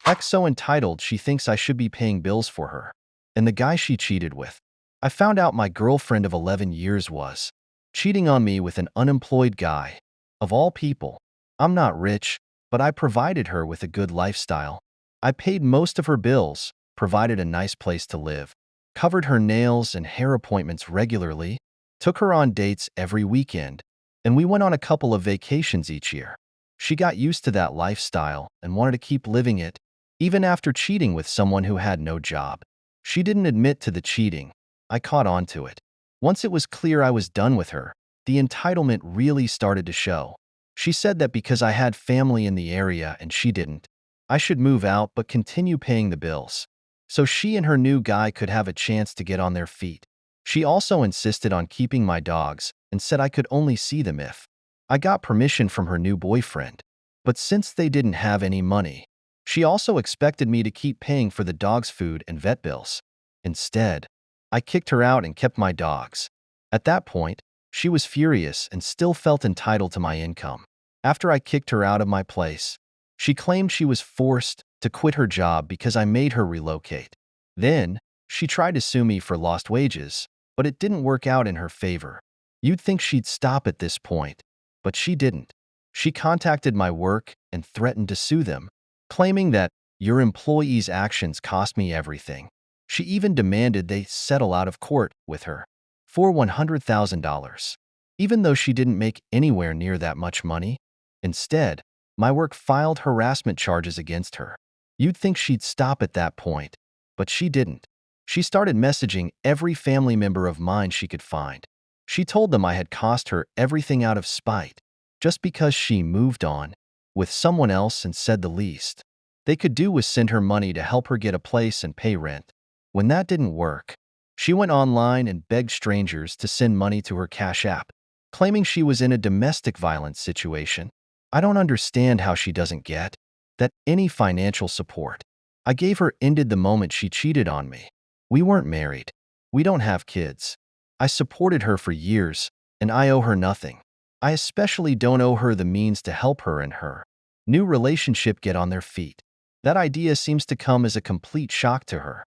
Ex so entitled she thinks I should be paying bills for her. And the guy she cheated with. I found out my girlfriend of 11 years was cheating on me with an unemployed guy. Of all people. I'm not rich, but I provided her with a good lifestyle. I paid most of her bills, provided a nice place to live, covered her nails and hair appointments regularly, took her on dates every weekend, and we went on a couple of vacations each year. She got used to that lifestyle and wanted to keep living it, even after cheating with someone who had no job. She didn't admit to the cheating. I caught on to it. Once it was clear I was done with her, the entitlement really started to show. She said that because I had family in the area and she didn't, I should move out but continue paying the bills, so she and her new guy could have a chance to get on their feet. She also insisted on keeping my dogs and said I could only see them if I got permission from her new boyfriend. But since they didn't have any money, she also expected me to keep paying for the dogs' food and vet bills. Instead, I kicked her out and kept my dogs. At that point, she was furious and still felt entitled to my income. After I kicked her out of my place, she claimed she was forced to quit her job because I made her relocate. Then, she tried to sue me for lost wages, but it didn't work out in her favor. You'd think she'd stop at this point, but she didn't. She contacted my work and threatened to sue them, claiming that your employees' actions cost me everything. She even demanded they settle out of court with her for $100,000, even though she didn't make anywhere near that much money. Instead, my work filed harassment charges against her. You'd think she'd stop at that point, but she didn't. She started messaging every family member of mine she could find. She told them I had cost her everything out of spite, just because she moved on with someone else and said the least they could do was send her money to help her get a place and pay rent. When that didn't work, she went online and begged strangers to send money to her Cash App, claiming she was in a domestic violence situation. I don't understand how she doesn't get that any financial support I gave her ended the moment she cheated on me. We weren't married. We don't have kids. I supported her for years, and I owe her nothing. I especially don't owe her the means to help her and her new relationship get on their feet. That idea seems to come as a complete shock to her.